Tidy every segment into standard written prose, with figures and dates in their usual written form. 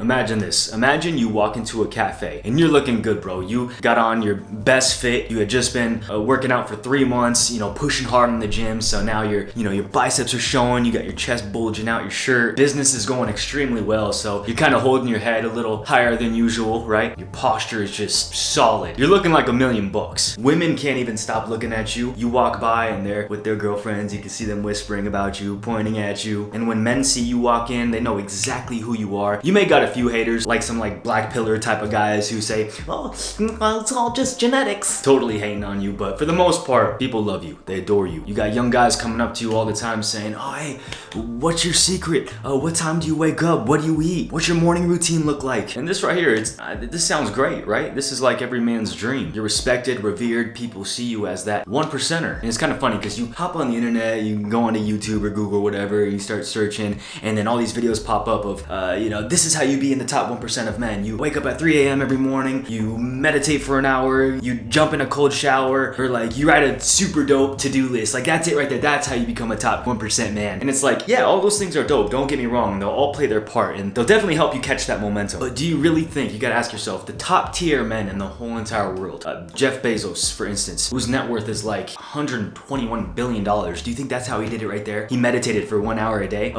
Imagine this. Imagine you walk into a cafe and you're looking good, bro. You got on your best fit. You had just been working out for 3 months, pushing hard in the gym. So now your biceps are showing. You got your chest bulging out, your shirt. Business is going extremely well. So you're kind of holding your head a little higher than usual, right? Your posture is just solid. You're looking like $1,000,000. Women can't even stop looking at you. You walk by and they're with their girlfriends. You can see them whispering about you, pointing at you. And when men see you walk in, they know exactly who you are. You may got a few haters, like some black pillar type of guys who say, oh, it's all just genetics. Totally hating on you, but for the most part, people love you. They adore you. You got young guys coming up to you all the time saying, oh, hey, what's your secret? What time do you wake up? What do you eat? What's your morning routine look like? And this right here, this sounds great, right? This is like every man's dream. You're respected, revered. People see you as that 1%er. And it's kind of funny because you hop on the internet, you can go onto YouTube or Google, whatever, you start searching, and then all these videos pop up of, this is how you be in the top 1% of men. You wake up at 3 a.m. every morning, you meditate for an hour, you jump in a cold shower, or you write a super dope to-do list. That's it right there. That's how you become a top 1% man. And it's yeah, all those things are dope. Don't get me wrong. They'll all play their part and they'll definitely help you catch that momentum. But do you really think, you gotta ask yourself, the top tier men in the whole entire world, Jeff Bezos, for instance, whose net worth is $121 billion. Do you think that's how he did it right there? He meditated for 1 hour a day.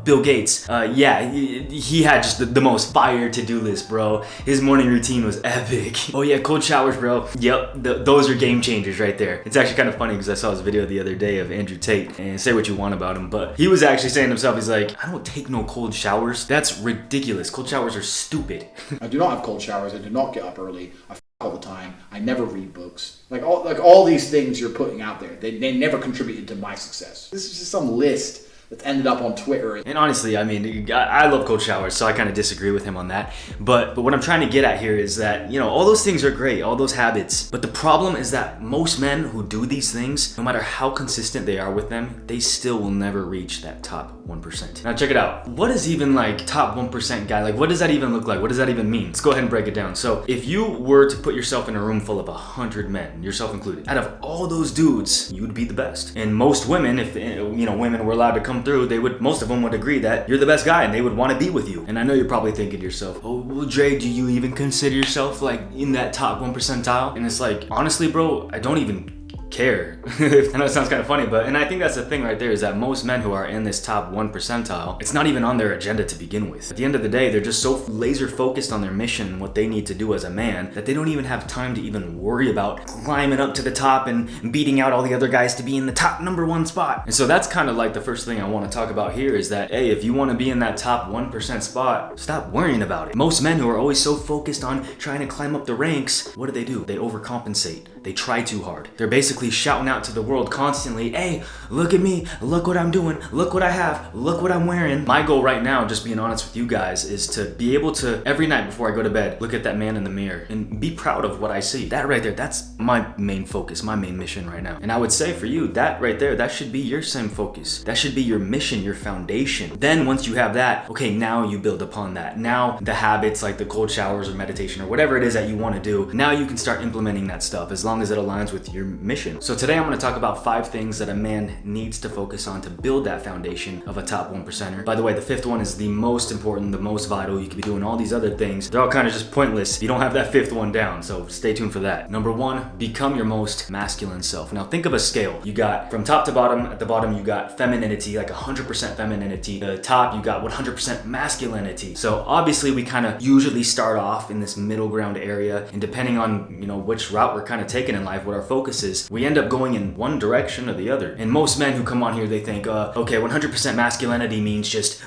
Bill Gates, he had just the most fire to-do list, bro. His morning routine was epic. Oh yeah, cold showers, bro. Yep, those are game changers right there. It's actually kind of funny because I saw his video the other day of Andrew Tate, and say what you want about him, but he was actually saying to himself, he's like, I don't take no cold showers. That's ridiculous. Cold showers are stupid. I do not have cold showers. I do not get up early. I all the time. I never read books. All these things you're putting out there, they never contributed to my success. This is just some list that's ended up on Twitter. And honestly, I love cold showers, so I kind of disagree with him on that. But what I'm trying to get at here is that, all those things are great, all those habits. But the problem is that most men who do these things, no matter how consistent they are with them, they still will never reach that top 1%. Now check it out. What is even top 1% guy? What does that even look like? What does that even mean? Let's go ahead and break it down. So if you were to put yourself in a room full of 100 men, yourself included, out of all those dudes, you would be the best. And most women, if women were allowed to come through, most of them would agree that you're the best guy and they would want to be with you. And I know you're probably thinking to yourself, oh, well, Dre, do you even consider yourself in that top 1%? And it's honestly, bro, I don't even care. I know it sounds kind of funny, and I think that's the thing right there, is that most men who are in this top 1%, it's not even on their agenda to begin with. At the end of the day, they're just so laser focused on their mission and what they need to do as a man that they don't even have time to even worry about climbing up to the top and beating out all the other guys to be in the top #1 spot. And so that's kind of the first thing I want to talk about here is that, hey, if you want to be in that top 1% spot, stop worrying about it. Most men who are always so focused on trying to climb up the ranks, what do? They overcompensate. They try too hard. They're basically shouting out to the world constantly, hey, look at me, look what I'm doing, look what I have, look what I'm wearing. My goal right now, just being honest with you guys, is to be able to, every night before I go to bed, look at that man in the mirror and be proud of what I see. That right there, that's my main focus, my main mission right now. And I would say for you, that right there, that should be your same focus. That should be your mission, your foundation. Then once you have that, okay, now you build upon that. Now the habits like the cold showers or meditation or whatever it is that you want to do, now you can start implementing that stuff as long as it aligns with your mission. So today I'm going to talk about 5 things that a man needs to focus on to build that foundation of a top 1%er. By the way, the 5th one is the most important, the most vital. You could be doing all these other things. They're all kind of just pointless if you don't have that 5th one down. So stay tuned for that. Number 1, become your most masculine self. Now think of a scale. You got from top to bottom. At the bottom, you got femininity, 100% femininity. The top, you got 100% masculinity. So obviously we kind of usually start off in this middle ground area, and depending on, which route we're kind of taking in life, what our focus is, we end up going in one direction or the other. And most men who come on here, they think, okay, 100% masculinity means just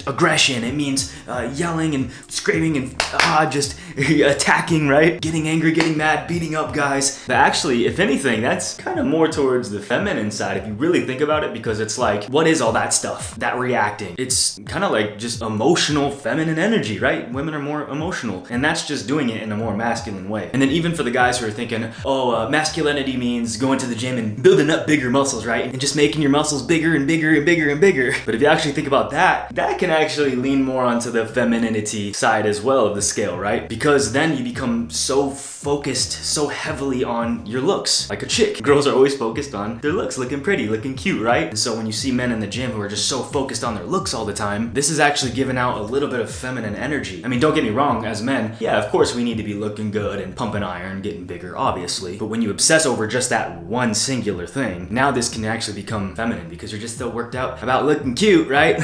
aggression. It means yelling and screaming and just attacking, right? Getting angry, getting mad, beating up guys. But actually, if anything, that's kind of more towards the feminine side if you really think about it, because it's what is all that stuff? That reacting. It's kind of just emotional feminine energy, right? Women are more emotional, and that's just doing it in a more masculine way. And then even for the guys who are thinking, masculinity means going to the gym and building up bigger muscles, right? And just making your muscles bigger and bigger and bigger and bigger. But if you actually think about that, that can actually lean more onto the femininity side as well of the scale, right? Because then you become so focused so heavily on your looks, like a chick. Girls are always focused on their looks, looking pretty, looking cute, right? And so when you see men in the gym who are just so focused on their looks all the time, this is actually giving out a little bit of feminine energy. I mean, don't get me wrong, as men, yeah, of course we need to be looking good and pumping iron, getting bigger, obviously. But when you obsess over just that one singular thing, now this can actually become feminine because you're just so worked out about looking cute, right?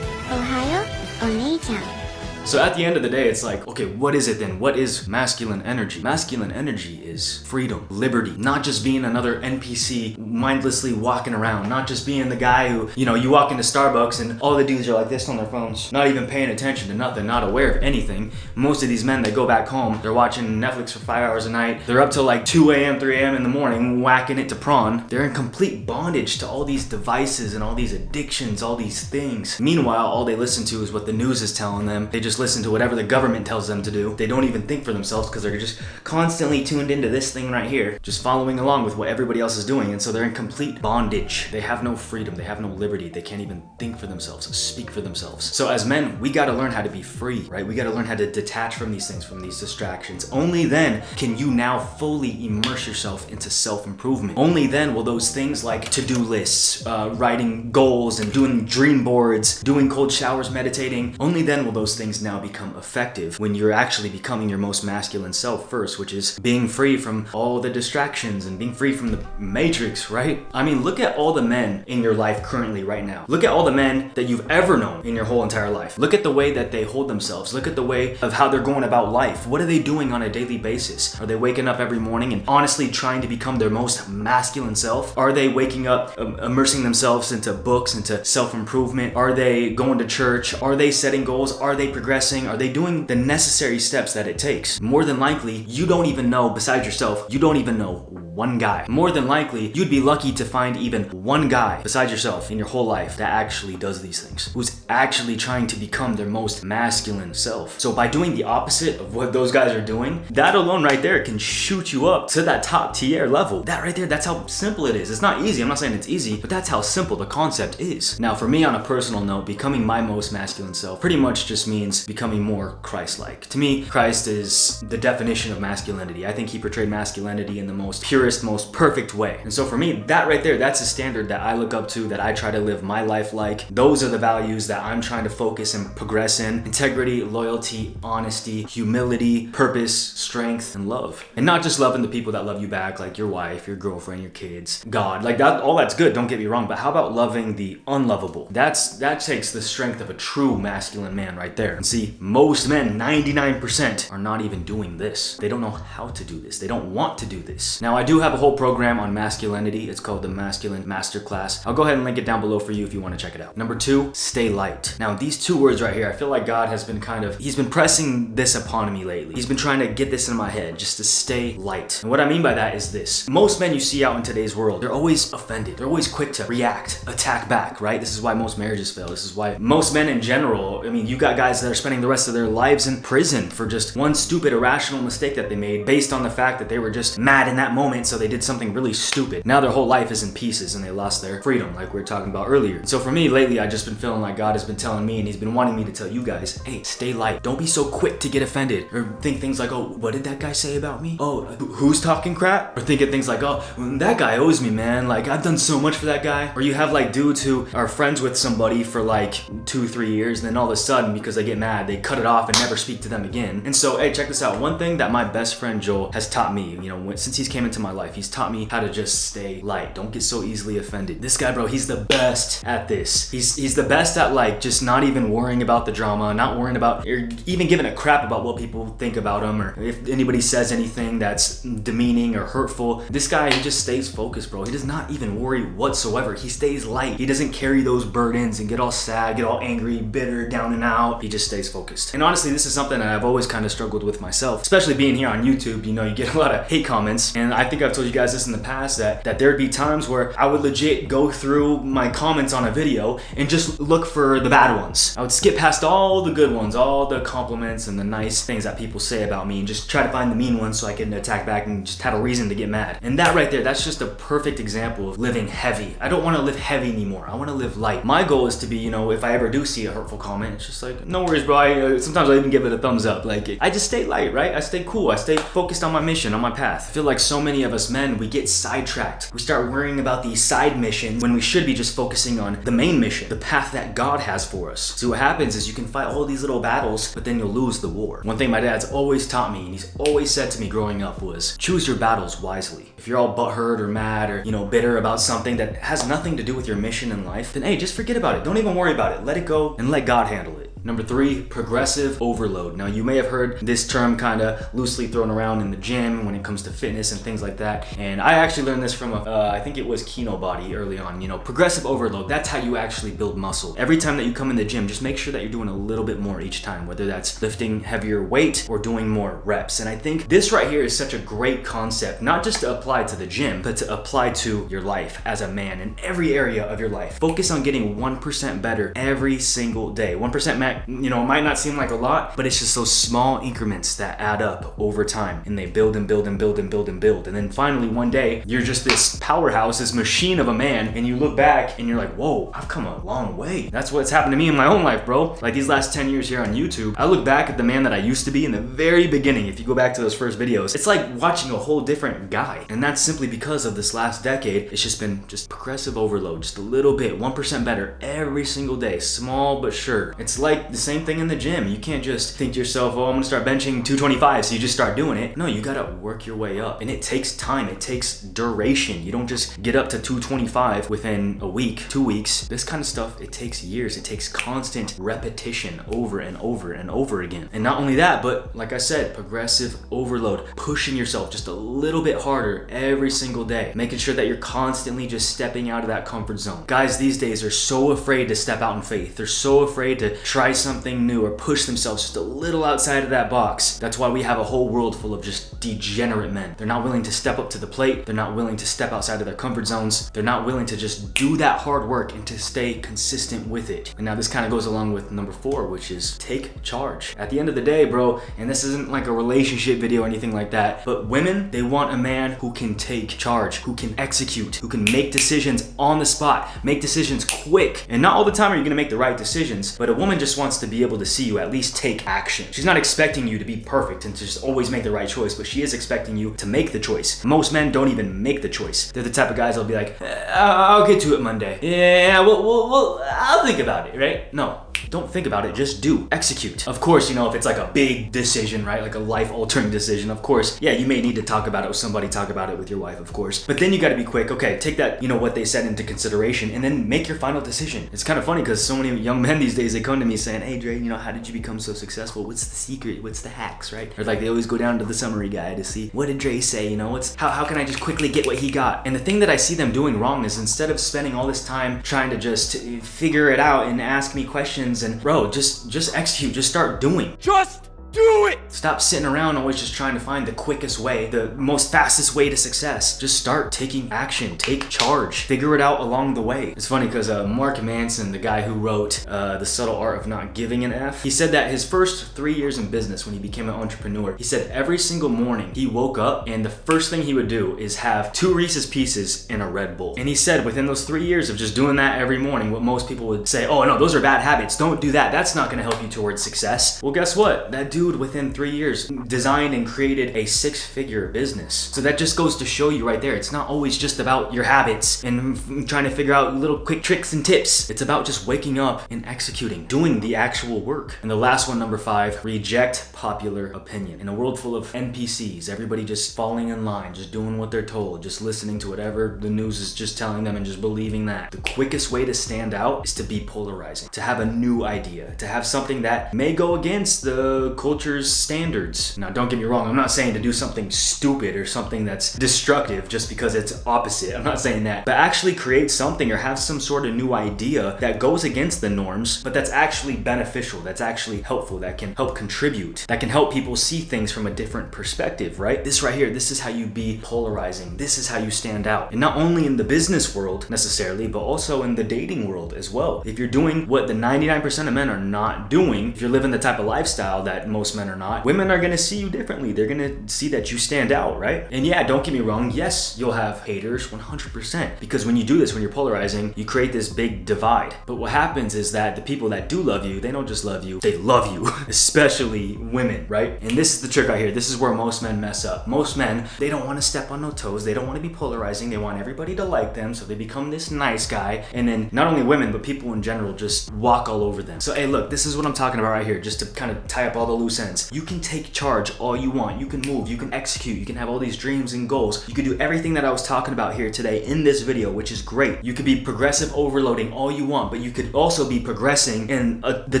Ohio, お姉ちゃん。 So at the end of the day, it's like, okay, what is it then? What is masculine energy? Masculine energy is freedom, liberty, not just being another NPC mindlessly walking around, not just being the guy who, you walk into Starbucks and all the dudes are like this on their phones, not even paying attention to nothing, not aware of anything. Most of these men, they go back home, they're watching Netflix for 5 hours a night, they're up till like 2 a.m., 3 a.m. in the morning, whacking it to prawn. They're in complete bondage to all these devices and all these addictions, all these things. Meanwhile, all they listen to is what the news is telling them. They just listen to whatever the government tells them to do. They don't even think for themselves because they're just constantly tuned into this thing right here, just following along with what everybody else is doing. And so they're in complete bondage. They have no freedom. They have no liberty. They can't even think for themselves, speak for themselves. So as men, we got to learn how to be free, right? We got to learn how to detach from these things, from these distractions. Only then can you now fully immerse yourself into self-improvement. Only then will those things like to-do lists, writing goals and doing dream boards, doing cold showers, meditating, only then will those things now become effective when you're actually becoming your most masculine self first, which is being free from all the distractions and being free from the matrix, right? I mean, look at all the men in your life currently right now. Look at all the men that you've ever known in your whole entire life. Look at the way that they hold themselves. Look at the way of how they're going about life. What are they doing on a daily basis? Are they waking up every morning and honestly trying to become their most masculine self? Are they waking up, immersing themselves into books, into self-improvement? Are they going to church? Are they setting goals? Are they progressing? Are they doing the necessary steps that it takes? More than likely, you don't even know, besides yourself, you don't even know one guy. More than likely, you'd be lucky to find even one guy besides yourself in your whole life that actually does these things, who's actually trying to become their most masculine self. So by doing the opposite of what those guys are doing, that alone right there can shoot you up to that top tier level. That right there, that's how simple it is. It's not easy, I'm not saying it's easy, but that's how simple the concept is. Now for me, on a personal note, becoming my most masculine self pretty much just means becoming more Christ-like. To me, Christ is the definition of masculinity. I think he portrayed masculinity in the most purest, most perfect way. And so for me, that right there, that's a standard that I look up to, that I try to live my life like. Those are the values that I'm trying to focus and progress in. Integrity, loyalty, honesty, humility, purpose, strength, and love. And not just loving the people that love you back, like your wife, your girlfriend, your kids, God. Like that, all that's good, don't get me wrong, but how about loving the unlovable? That takes the strength of a true masculine man right there. And see, most men, 99%, are not even doing this. They don't know how to do this. They don't want to do this. Now, I do have a whole program on masculinity. It's called the Masculine Masterclass. I'll go ahead and link it down below for you if you want to check it out. Number 2, stay light. Now, these 2 words right here, I feel like God has been he's been pressing this upon me lately. He's been trying to get this in my head, just to stay light. And what I mean by that is this. Most men you see out in today's world, they're always offended. They're always quick to react, attack back, right? This is why most marriages fail. This is why most men in general, I mean, you got guys that are spending the rest of their lives in prison for just one stupid irrational mistake that they made based on the fact that they were just mad in that moment, so they did something really stupid. Now their whole life is in pieces and they lost their freedom, like we were talking about earlier. So for me lately, I've just been feeling like God has been telling me, and he's been wanting me to tell you guys, hey, stay light. Don't be so quick to get offended or think things like, oh, what did that guy say about me? Oh, who's talking crap? Or thinking things like, oh, that guy owes me, man. Like, I've done so much for that guy. Or you have like dudes who are friends with somebody for like 2-3 years, and then all of a sudden, because they get mad, they cut it off and never speak to them again. And so, hey, check this out. One thing that my best friend Joel has taught me, since he's came into my life, he's taught me how to just stay light. Don't get so easily offended. This guy, bro, he's the best at this. He's the best at like just not even worrying about the drama, not worrying about, or even giving a crap about what people think about him, or if anybody says anything that's demeaning or hurtful. This guy, he just stays focused, bro. He does not even worry whatsoever. He stays light. He doesn't carry those burdens and get all sad, get all angry, bitter, down and out. He just stays focused. And honestly, this is something that I've always kind of struggled with myself, especially being here on YouTube. You get a lot of hate comments, and I think think I've told you guys this in the past, that there'd be times where I would legit go through my comments on a video and just look for the bad ones. I would skip past all the good ones, all the compliments and the nice things that people say about me, and just try to find the mean ones so I can attack back and just have a reason to get mad. And that right there, that's just a perfect example of living heavy. I don't want to live heavy anymore. I want to live light. My goal is to be, if I ever do see a hurtful comment, it's just like, no worries, bro. Sometimes I even give it a thumbs up. Like, I just stay light, right? I stay cool. I stay focused on my mission, on my path. I feel like so many of us men, we get sidetracked. We start worrying about these side missions when we should be just focusing on the main mission, the path that God has for us. So what happens is you can fight all these little battles, but then you'll lose the war. One thing my dad's always taught me, and he's always said to me growing up, was choose your battles wisely. If you're all butthurt or mad or, bitter about something that has nothing to do with your mission in life, then hey, just forget about it. Don't even worry about it. Let it go and let God handle it. Number 3, progressive overload. Now, you may have heard this term kind of loosely thrown around in the gym when it comes to fitness and things like that. And I actually learned this from I think it was Kino Body early on. Progressive overload, that's how you actually build muscle. Every time that you come in the gym, just make sure that you're doing a little bit more each time, whether that's lifting heavier weight or doing more reps. And I think this right here is such a great concept, not just to apply to the gym, but to apply to your life as a man in every area of your life. Focus on getting 1% better every single day. 1% might not seem like a lot, but it's just those small increments that add up over time, and they build and build and build and build and build. And then finally one day, you're just this powerhouse, this machine of a man, and you look back and you're like, whoa, I've come a long way. That's what's happened to me in my own life, bro. Like these last 10 years here on YouTube, I look back at the man that I used to be in the very beginning. If you go back to those first videos, it's like watching a whole different guy. And that's simply because of this last decade. It's just been progressive overload, just a little bit, 1% better every single day, small but sure. It's like the same thing in the gym. You can't just think to yourself, oh, I'm gonna start benching 225, so you just start doing it. No, you gotta work your way up, and it takes time. It takes duration. You don't just get up to 225 within a week, 2 weeks. This kind of stuff, it takes years. It takes constant repetition over and over and over again. And not only that, but like I said, progressive overload, pushing yourself just a little bit harder every single day, making sure that you're constantly just stepping out of that comfort zone. Guys these days are so afraid to step out in faith. They're so afraid to try something new or push themselves just a little outside of that box. That's why we have a whole world full of just degenerate men. They're not willing to step up to the plate. They're not willing to step outside of their comfort zones. They're not willing to just do that hard work and to stay consistent with it. And now this kind of goes along with number 4, which is take charge. At the end of the day, bro, and this isn't like a relationship video or anything like that, but women, they want a man who can take charge, who can execute, who can make decisions on the spot, make decisions quick. And not all the time are you gonna make the right decisions, but a woman just wants to be able to see you at least take action. She's not expecting you to be perfect and to just always make the right choice, but she is expecting you to make the choice. Most men don't even make the choice. They're the type of guys that'll be like, I'll get to it Monday. Yeah, well, I'll think about it, right? No. Don't think about it, just do. Execute. Of course, if it's like a big decision, right? Like a life-altering decision, of course, yeah, you may need to talk about it with somebody, talk about it with your wife, of course. But then you gotta be quick. Okay, take that, what they said into consideration, and then make your final decision. It's kind of funny because so many young men these days, they come to me saying, hey, Dre, how did you become so successful? What's the secret? What's the hacks, right? Or like they always go down to the summary guide to see, what did Dre say? How can I just quickly get what he got? And the thing that I see them doing wrong is instead of spending all this time trying to just figure it out and ask me questions and bro, just execute, just start doing. Just do it! Stop sitting around always just trying to find the quickest way, the most fastest way to success. Just start taking action, take charge, figure it out along the way. It's funny because Mark Manson, the guy who wrote The Subtle Art of Not Giving an F, he said that his first 3 years in business when he became an entrepreneur, he said every single morning he woke up and the first thing he would do is have 2 Reese's Pieces and a Red Bull. And he said within those 3 years of just doing that every morning, what most people would say, oh no, those are bad habits, don't do that, that's not gonna help you towards success. Well, guess what? That dude within 3 years designed and created a 6-figure business. So that just goes to show you right there, it's not always just about your habits and trying to figure out little quick tricks and tips. It's about just waking up and executing, doing the actual work. And the last one, number 5, reject popular opinion. In a world full of NPCs, everybody just falling in line, just doing what they're told, just listening to whatever the news is just telling them and just believing that. The quickest way to stand out is to be polarizing, to have a new idea, to have something that may go against the culture's standards. Now, don't get me wrong, I'm not saying to do something stupid or something that's destructive just because it's opposite. I'm not saying that. But actually create something or have some sort of new idea that goes against the norms, but that's actually beneficial, that's actually helpful, that can help contribute, that can help people see things from a different perspective, right? This right here, this is how you be polarizing. This is how you stand out. And not only in the business world necessarily, but also in the dating world as well. If you're doing what the 99% of men are not doing, if you're living the type of lifestyle that most men are not, women are gonna see you differently. They're gonna see that you stand out, right? And yeah, don't get me wrong, yes, you'll have haters 100%. Because when you do this, when you're polarizing, you create this big divide. But what happens is that the people that do love you, they don't just love you, they love you. Especially women, right? And this is the trick right here. This is where most men mess up. Most men, they don't want to step on no toes. They don't want to be polarizing. They want everybody to like them, so they become this nice guy. And then not only women, but people in general just walk all over them. So hey, look, this is what I'm talking about right here, just to kind of tie up all the loose ends. You can take charge all you want. You can move, you can execute, you can have all these dreams and goals. You can do everything that I was talking about here today in this video, which is great. You could be progressive overloading all you want, but you could also be progressing in the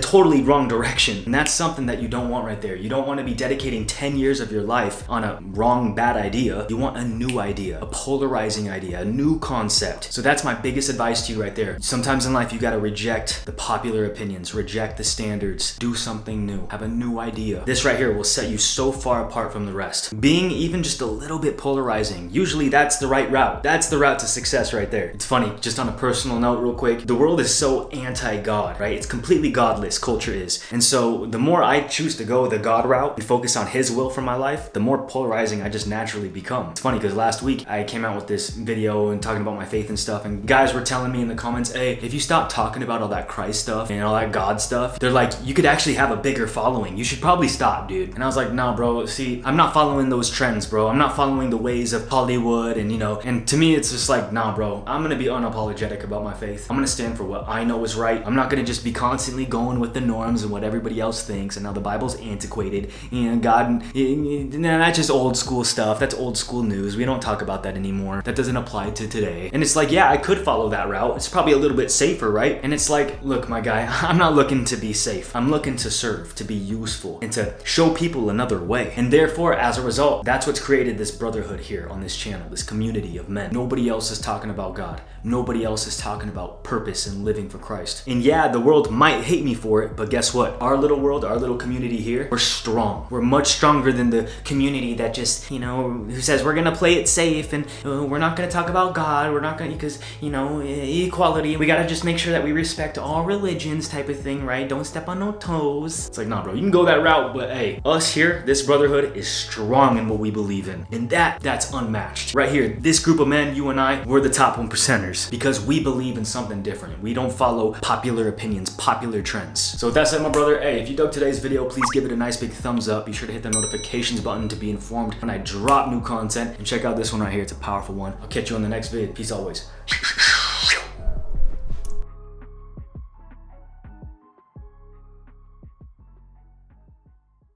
totally wrong direction. And that's something that you don't want right there. You don't want to be dedicating 10 years of your life on a wrong, bad idea. You want a new idea, a polarizing idea, a new concept. So that's my biggest advice to you right there. Sometimes in life, you got to reject the popular opinions, reject the standards, do something new, have a new idea. This right here will set you so far apart from the rest. Being even just a little bit polarizing, usually that's the right route. That's the route to success right there. It's funny, just on a personal note real quick, the world is so anti-God, right? It's completely godless, culture is. And so the more I choose to go the God route and focus on his will for my life, the more polarizing I just naturally become. It's funny because last week I came out with this video and talking about my faith and stuff, and guys were telling me in the comments, hey, if you stop talking about all that Christ stuff and all that God stuff, they're like, you could actually have a bigger following. You should probably stop, dude. And I was like, nah, bro, see, I'm not following those trends, bro. I'm not following the ways of Hollywood and, you know, and to me, it's just like, nah, bro, I'm gonna be unapologetic about my faith. I'm gonna stand for what I know is right. I'm not gonna just be constantly going with the norms and what everybody else thinks, and now the Bible's antiquated and God, nah, that's just old school stuff. That's old school news. We don't talk about that anymore. That doesn't apply to today. And it's like, yeah, I could follow that route. It's probably a little bit safer, right? And it's like, look, my guy, I'm not looking to be safe. I'm looking to serve, to be useful, and to show people another way. And therefore, as a result, that's what's created this brotherhood here on this channel, this community of men. Nobody else is talking about God. Nobody else is talking about purpose and living for Christ. And yeah, the world might hate me for it, but guess what? Our little world, our little community here, we're strong. We're much stronger than the community that just, you know, who says we're gonna play it safe and we're not gonna talk about God. We're not gonna, because, you know, equality. We gotta just make sure that we respect all religions type of thing, right? Don't step on no toes. It's like, nah, bro, you can go that route, but hey, us here, this brotherhood is strong in what we believe in. And that's unmatched. Right here, this group of men, you and I, we're the top 1%ers because we believe in something different. We don't follow popular opinions, popular trends. So with that said, my brother, hey, if you dug today's video, please give it a nice big thumbs up. Be sure to hit the notifications button to be informed when I drop new content, and check out this one right here. It's a powerful one. I'll catch you on the next vid. Peace always.